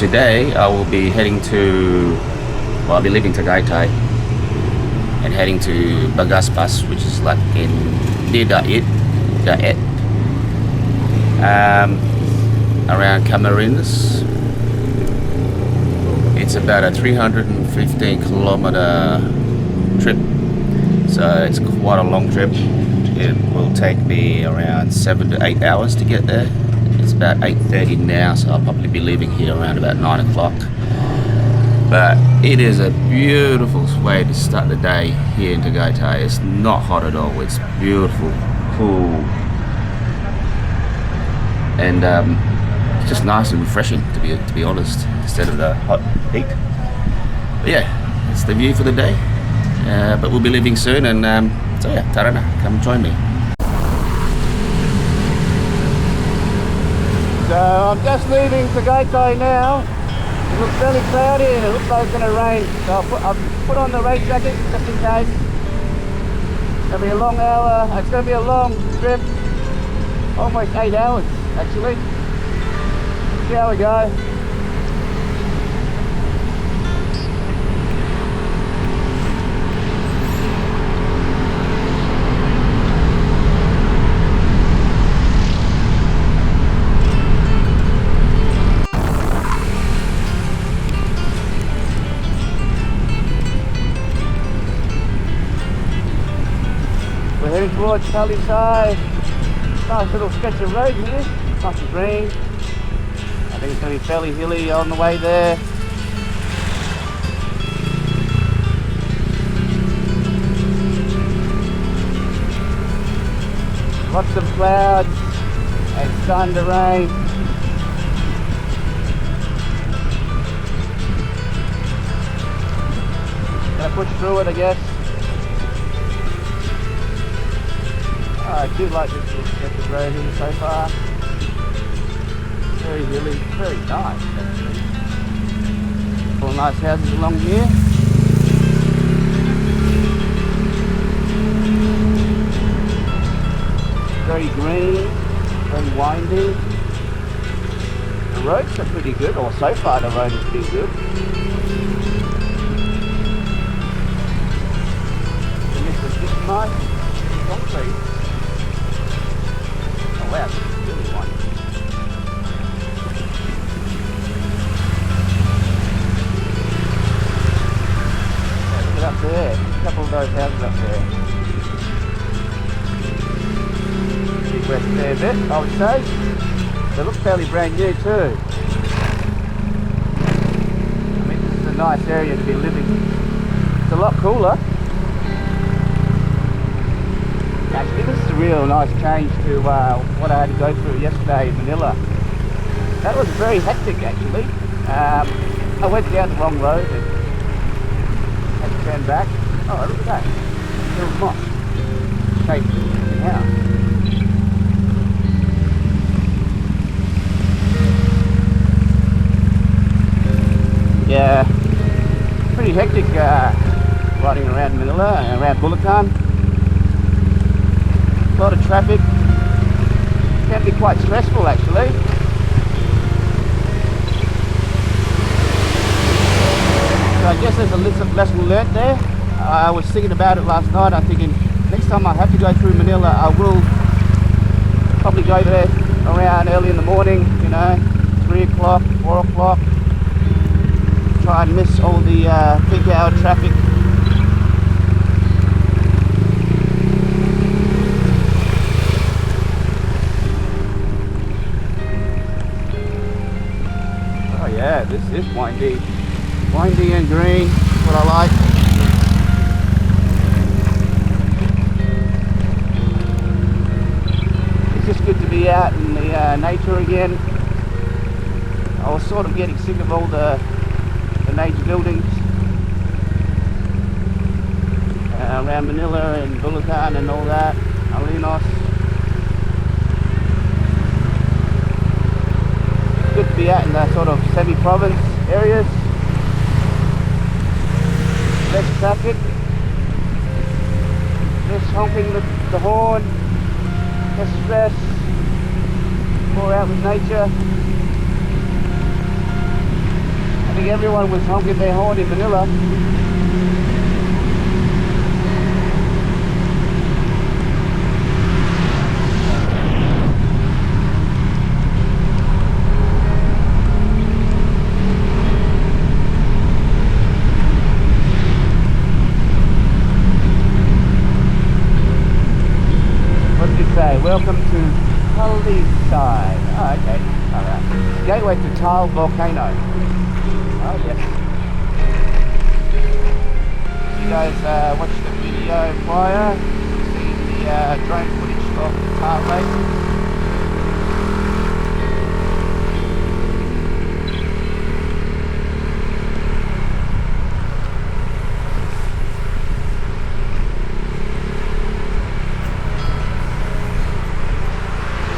today I will be heading to, well, I'll be leaving Tagaytay and heading to Bagaspas, which is like in near Daet, around Camarines. It's about a 315 kilometer trip, so it's quite a long trip. It will take me around 7 to 8 hours to get there. It's about 8:30 now, so I'll probably be leaving here around about 9 o'clock. But it is a beautiful way to start the day here in Tagaytay. It's not hot at all. It's beautiful, cool, and it's just nice and refreshing, to be honest, instead of the hot heat. But yeah, it's the view for the day. But we'll be leaving soon, and so yeah, tara na, come join me. So I'm just leaving Tagaytay now. It looks fairly cloudy and it looks like it's going to rain. So I'll put on the rain jacket just in case. It's going to be a long hour. It's going to be a long trip. Almost 8 hours actually. See how we go. We're heading towards Tagaytay. Nice little stretch of road here. Nice and green. I think it's going to be fairly hilly on the way there. Lots of clouds and sun to rain. Gonna push through it, I guess. I do like this little stretch of road here so far. Very hilly, very nice actually. All nice houses along here. Very green, very windy. The roads are pretty good, or so far the road is pretty good. And this is just nice concrete. Wow, this is really windy. Yeah, look at up there, a couple of those houses up there. Big west fair bit, I would say. They look fairly brand new too. I mean, this is a nice area to be living. It's a lot cooler. Actually, this is a real nice change to what I had to go through yesterday in Manila. That was very hectic actually. I went down the wrong road and had to turn back. Oh, look at that. Little moss. Shaped in the house. Yeah, pretty hectic riding around Manila, around Bulacan. A lot of traffic. Can be quite stressful actually. So I guess there's a lesson learnt there. I was thinking about it last night. I'm thinking next time I have to go through Manila, I will probably go there around early in the morning, 3 o'clock, 4 o'clock. Try and miss all the peak hour traffic. Yeah, this is windy and green, what I like. It's just good to be out in the nature again. I was sort of getting sick of all the nature buildings around Manila and Bulacan and all that, Alinos. Good to be out in the sort of semi-province areas. Less traffic, less honking the horn, less stress, more out with nature. I think everyone was honking their horn in Manila. What did it say? Welcome to Tagaytay. Oh, okay. Alright. Gateway to Tal Volcano. Oh, yes. You guys watched the video prior. See the drone footage of the Tal Lake.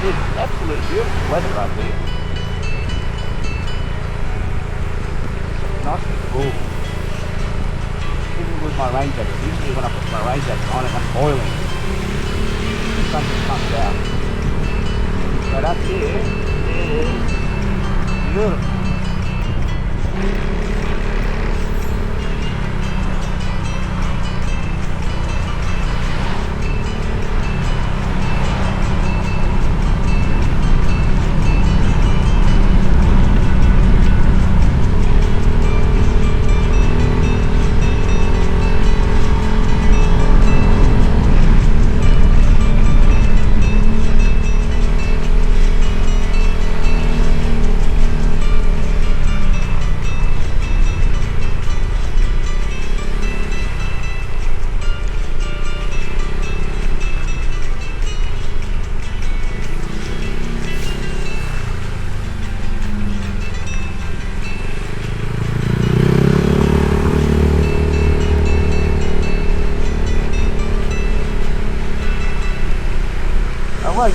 It's absolutely beautiful weather up here. Nice and cool. Even with my rain jacket. Usually when I put my rain jacket on it, I'm boiling. The sun just comes out. But up here is beautiful.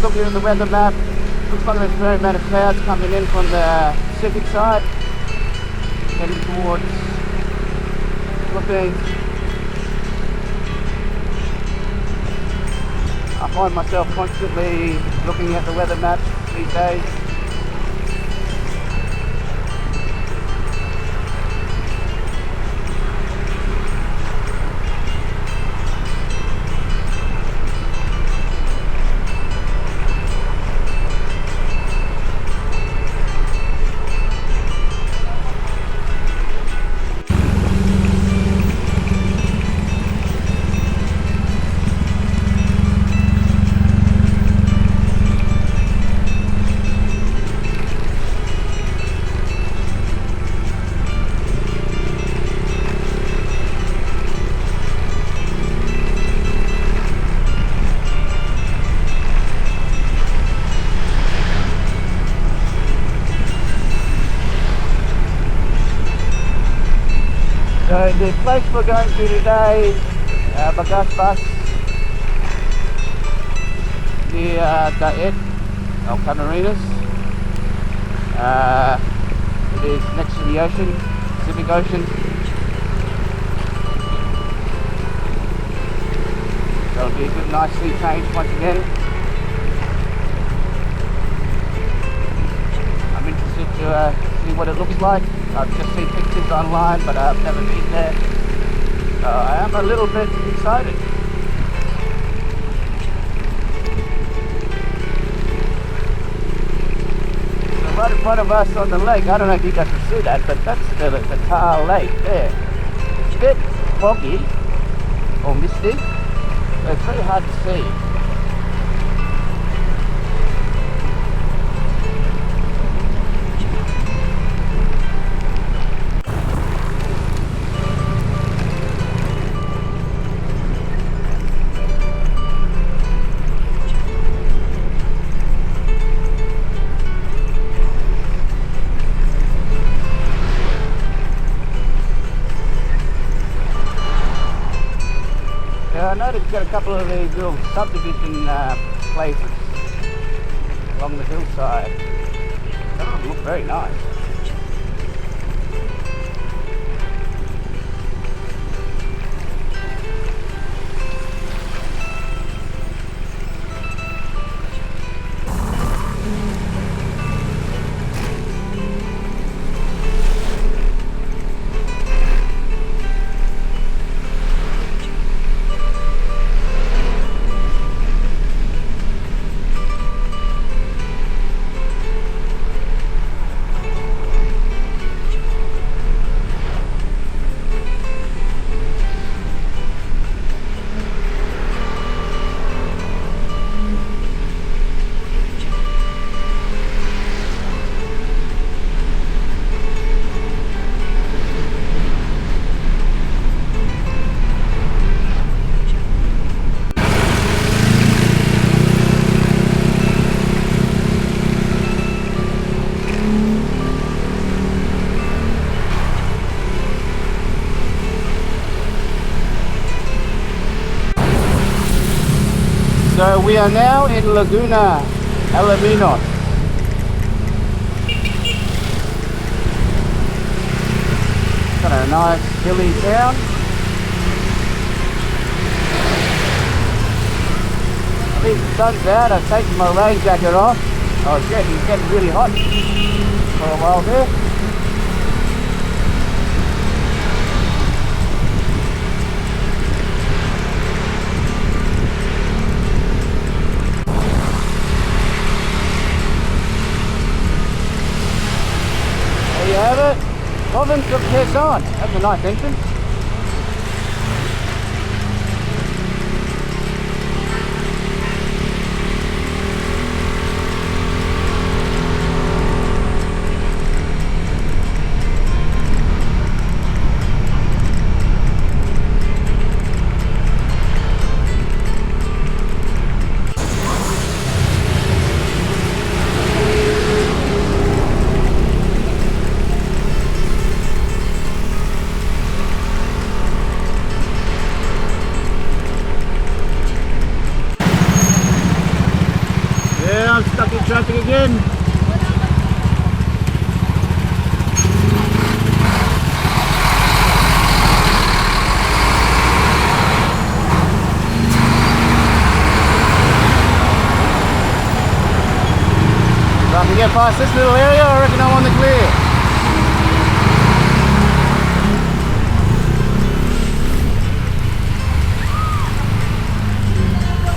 Looking at the weather map, looks like there's a fair amount of clouds coming in from the Pacific side, heading towards Philippines. I find myself constantly looking at the weather maps these days. So the place we're going to today, Bagas Bus, near Daet, El Camarinas. It is next to the ocean, Pacific Ocean. So it'll be a good nice sea change once again. I'm interested to see what it looks like. I've just seen pictures online, but I've never been there. So I am a little bit excited. So right in front of us on the lake, I don't know if you guys can see that, but that's the Tal Lake there. It's a bit foggy or misty, so it's very hard to see. I noticed you've got a couple of these little subdivision places along the hillside. Some of them look very nice. We are now in Laguna Alaminos. Got a nice hilly town. I think the sun's out. I've taken my rain jacket off. Oh shit, it's getting really hot for a while there. There you have it. Province of Quezon. That's a nice entrance. I'm stuck in traffic again. If I can get past this little area, I reckon I'm on the clear.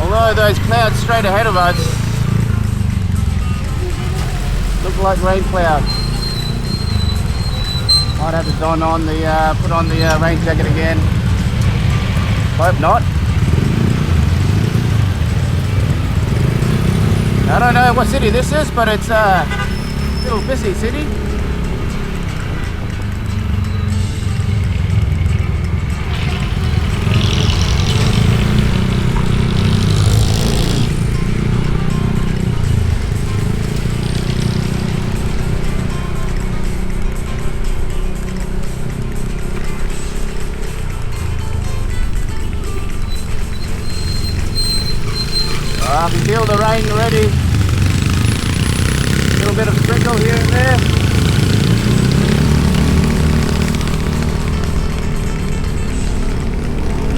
Although those clouds straight ahead of us look like rain clouds. Might have to put on the rain jacket again. Hope not. I don't know what city this is, but it's a little busy city. I can feel the rain already. A little bit of sprinkle here and there.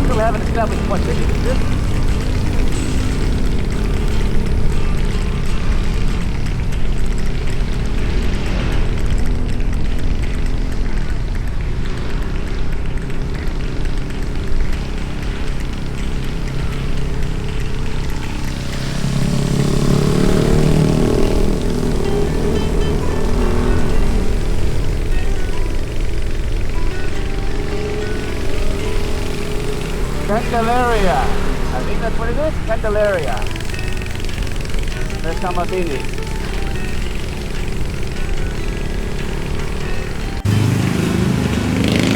Still haven't established what city this is. Candelaria. I think that's what it is. Candelaria. There's Samadini.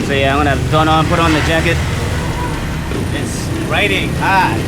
So yeah, I'm gonna have to put on the jacket. It's raining hard.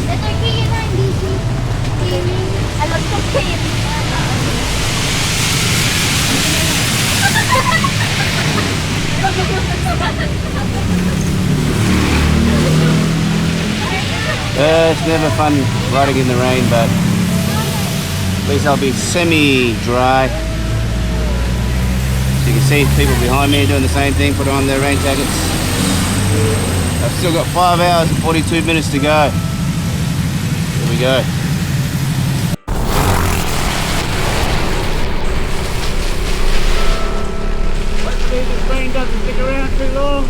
Letter K yun na, hindi C. Alam ko K. It's never fun riding in the rain, but at least I'll be semi-dry. So you can see people behind me doing the same thing, put on their rain jackets. I've still got 5 hours and 42 minutes to go. Here we go. Hopefully this rain doesn't stick around too long.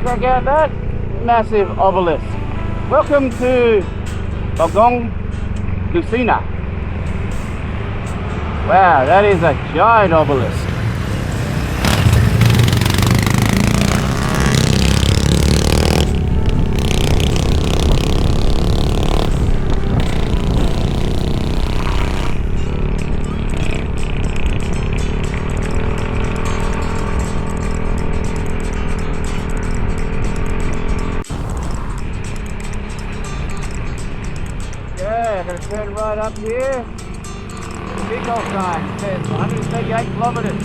Check out that massive obelisk. Welcome to Bagong Lucina. Wow, that is a giant obelisk. Yeah, gonna turn right up here. The big old sign says 138 kilometers.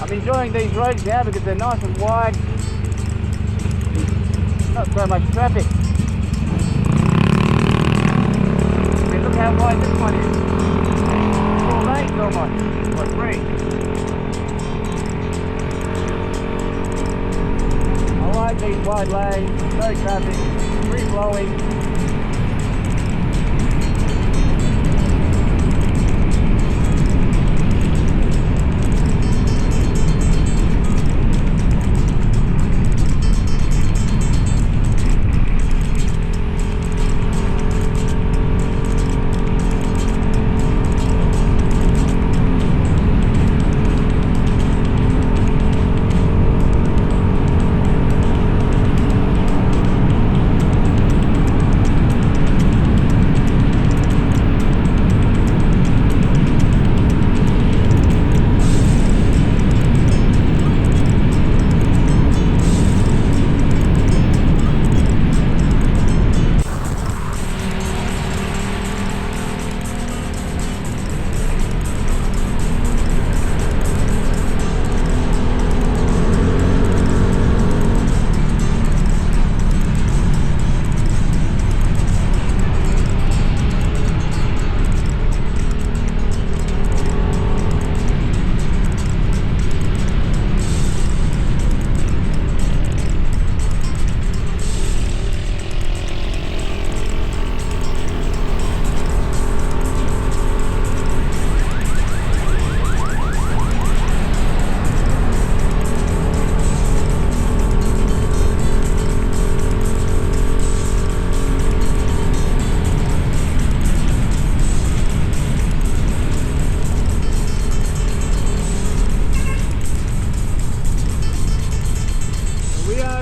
I'm enjoying these roads now because they're nice and wide. Not so much traffic. I mean, look how wide this one is. 4 lanes almost, or 3. I like these wide lanes, no traffic, free flowing.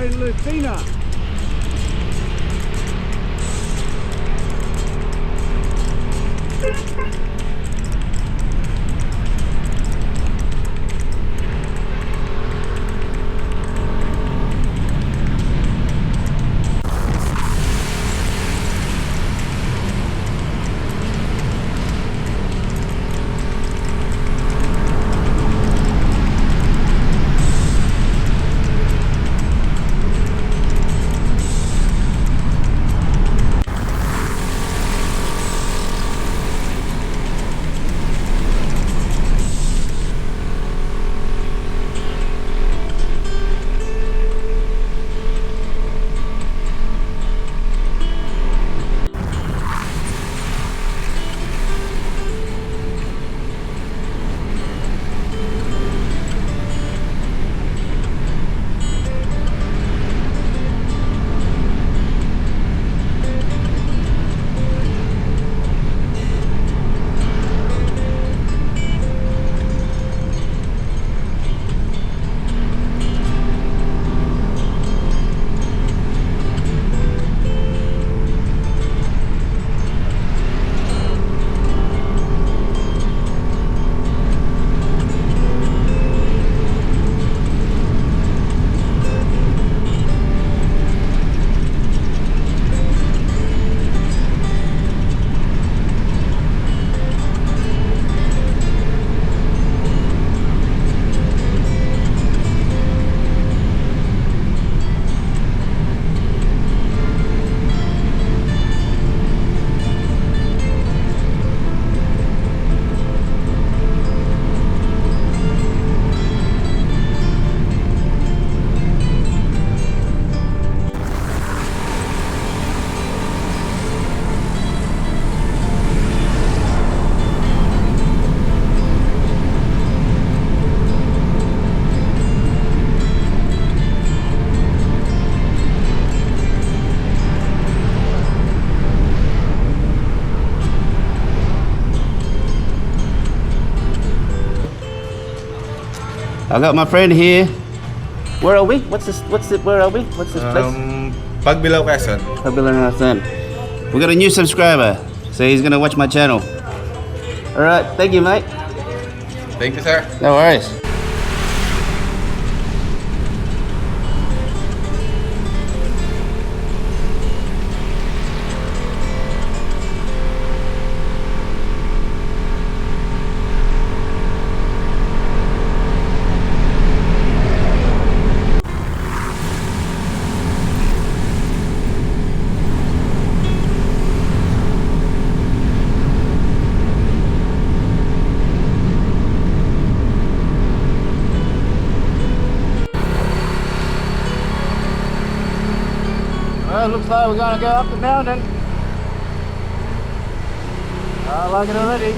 Lucina. I got my friend here. Where are we? What's this? Where are we? What's this place? Pagbilaw Quezon. We got a new subscriber, so he's gonna watch my channel. All right, thank you, mate. Thank you, sir. No worries. Well, looks like we're gonna go up the mountain. I like it already.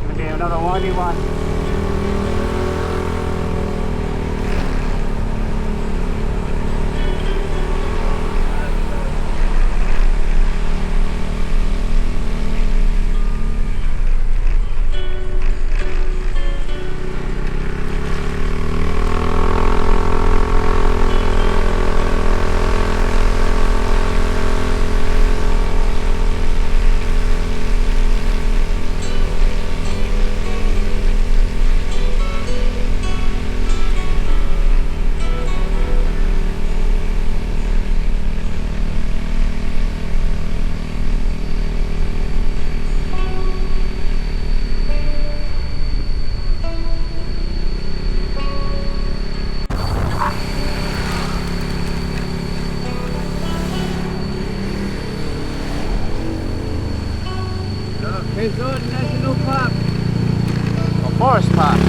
Gonna be another windy one. Quezon National Park. A forest park.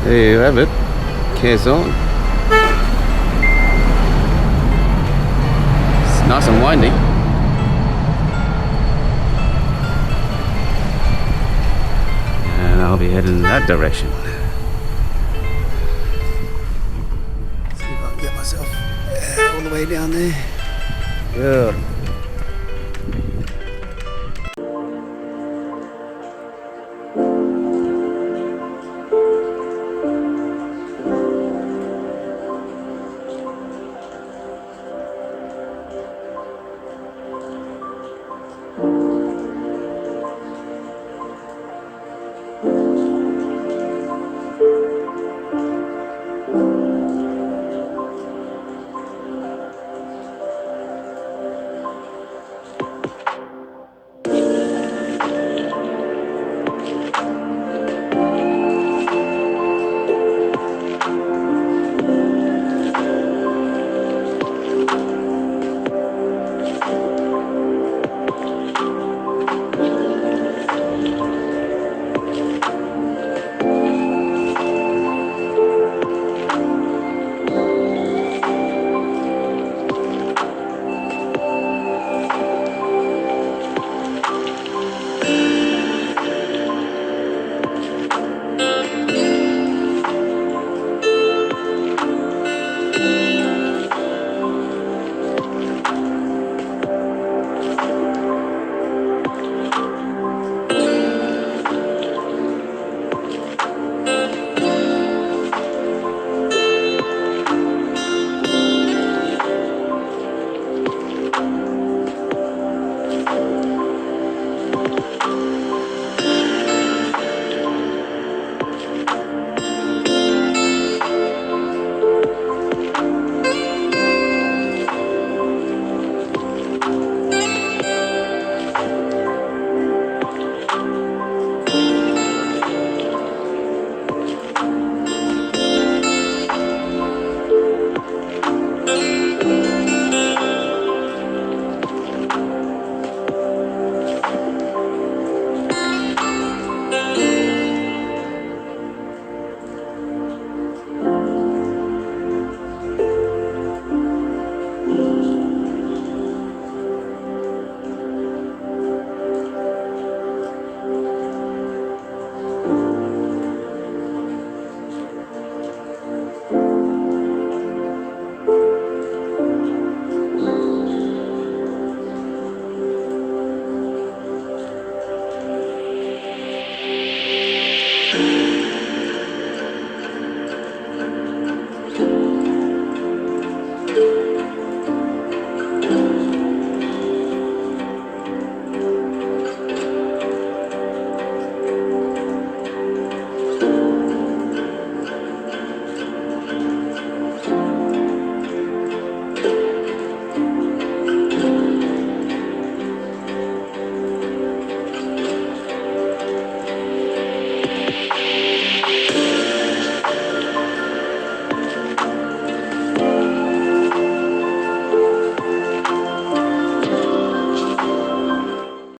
There you have it, Quezon. It's nice and windy. And I'll be heading in that direction. See if I can get myself all the way down there. Good.